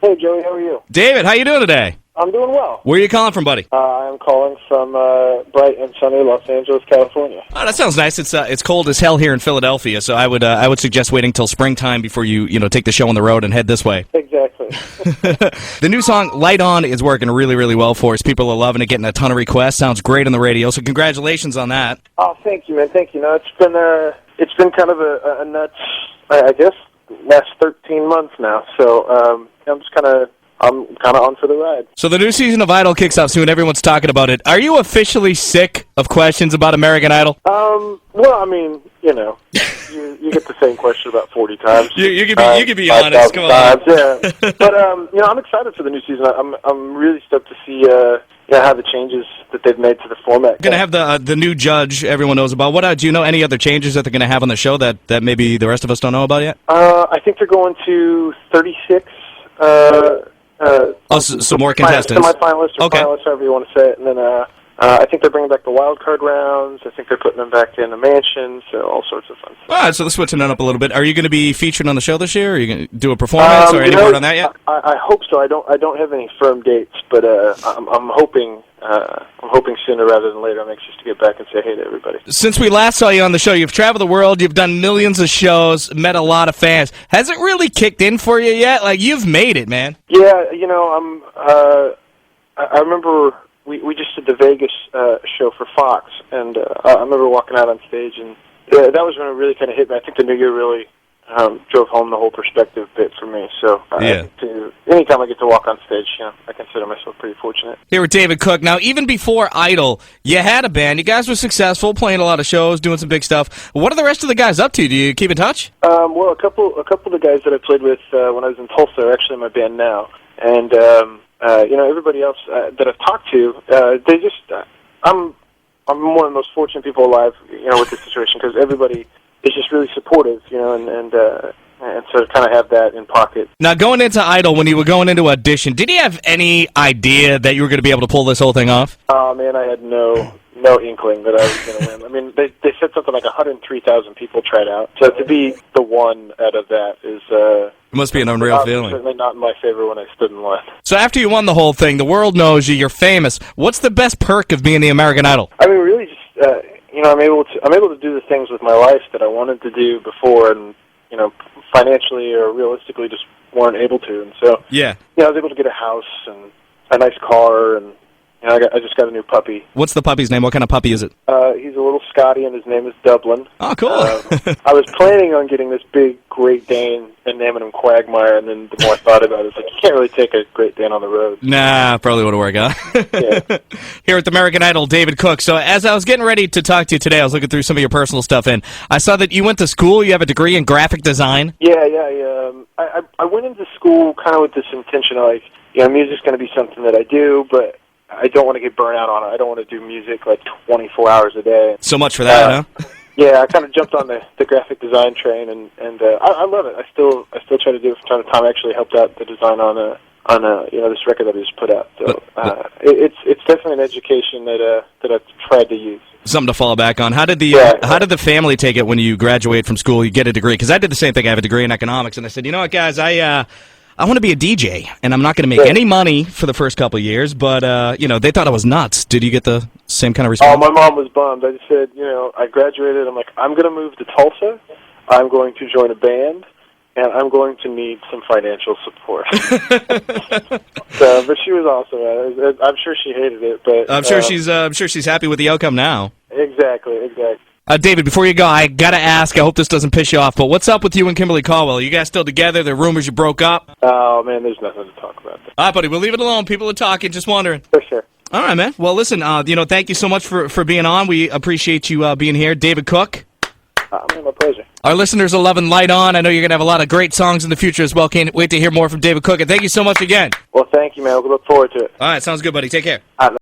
Hey, Joey, how are you? David, how you doing today? I'm doing well. Where are you calling from, buddy? I'm calling from bright and sunny Los Angeles, California. Oh, that sounds nice. It's cold as hell here in Philadelphia, so I would suggest waiting till springtime before you take the show on the road and head this way. Exactly. The new song "Light On" is working really, really well for us. People are loving it, getting a ton of requests. Sounds great on the radio. So congratulations on that. Oh, thank you, man. Thank you. No, it's been kind of a nuts, I guess, last 13 months now. So I'm kind of on for the ride. So the new season of Idol kicks off soon. Everyone's talking about it. Are you officially sick of questions about American Idol? Well, I mean, you get the same question about 40 times. You can be honest. Come on. Times, yeah. But I'm excited for the new season. I'm really stoked to see how the changes that they've made to the format. Going to have the new judge everyone knows about. Do you know any other changes that they're going to have on the show that maybe the rest of us don't know about yet? I think they're going to 36. Some more contestants. Semi-finalists or finalists, however you want to say it. And then I think they're bringing back the wild card rounds. I think they're putting them back in the mansion, so all sorts of fun stuff. All right, so they're switching it up a little bit. Are you going to be featured on the show this year? Are you going to do a performance or any word on that yet? I hope so. I don't have any firm dates, but I'm hoping sooner rather than later. I'm anxious to get back and say hey to everybody. Since we last saw you on the show, you've traveled the world, you've done millions of shows, met a lot of fans. Has it really kicked in for you yet? Like, you've made it, man. Yeah, I remember we just did the Vegas show for Fox, and I remember walking out on stage, and that was when it really kind of hit me. I think the new year really drove home the whole perspective bit for me. So anytime I get to walk on stage, I consider myself pretty fortunate. Here with David Cook. Now, even before Idol, you had a band. You guys were successful, playing a lot of shows, doing some big stuff. What are the rest of the guys up to? Do you keep in touch? Well, a couple of the guys that I played with when I was in Tulsa are actually in my band now, and everybody else that I've talked to, they just I'm one of the most fortunate people alive, with this situation, because everybody is just really supportive, and so to kind of have that in pocket. Now, going into Idol, when you were going into audition, did you have any idea that you were going to be able to pull this whole thing off? Oh, man, I had no inkling that I was going to win. I mean, they said something like 103,000 people tried out. So to be the one out of that is... it must be an unreal feeling. Certainly not my favor when I stood in line. So after you won the whole thing, the world knows you, you're famous. What's the best perk of being the American Idol? I mean, really just... I'm able to do the things with my life that I wanted to do before, and financially or realistically just weren't able to. And so, I was able to get a house and a nice car, and I just got a new puppy. What's the puppy's name? What kind of puppy is it? He's a little Scotty, and his name is Dublin. Oh, cool. I was planning on getting this big Great Dane and naming him Quagmire, and then the more I thought about it, it's like, you can't really take a Great Dane on the road. Nah, probably wouldn't work out. Yeah. Here at the American Idol, David Cook. So as I was getting ready to talk to you today, I was looking through some of your personal stuff, and I saw that you went to school. You have a degree in graphic design. Yeah. I went into school kind of with this intention of, music's going to be something that I do, but I don't want to get burnt out on it. I don't want to do music like 24 hours a day. So much for that, huh? Yeah, I kind of jumped on the graphic design train, and I love it. I still try to do it from time to time. I actually helped out the design on this record that we just put out. So it's definitely an education that I've tried to use. Something to fall back on. How did the family take it when you graduate from school? You get a degree, because I did the same thing. I have a degree in economics, and I said, you know what, guys, I want to be a DJ, and I'm not going to make any money for the first couple of years, but, they thought I was nuts. Did you get the same kind of response? Oh, my mom was bummed. I just said, I graduated. I'm like, I'm going to move to Tulsa. I'm going to join a band, and I'm going to need some financial support. But she was awesome. I'm sure she hated it, but... I'm sure she's happy with the outcome now. Exactly. David, before you go, I got to ask, I hope this doesn't piss you off, but what's up with you and Kimberly Caldwell? Are you guys still together? There are rumors you broke up? Oh, man, there's nothing to talk about. All right, buddy, we'll leave it alone. People are talking, just wondering. For sure. All right, man. Well, listen, thank you so much for being on. We appreciate you being here. David Cook. Man, my pleasure. Our listeners are loving Light On. I know you're going to have a lot of great songs in the future as well. Can't wait to hear more from David Cook, and thank you so much again. Well, thank you, man. We look forward to it. All right, sounds good, buddy. Take care.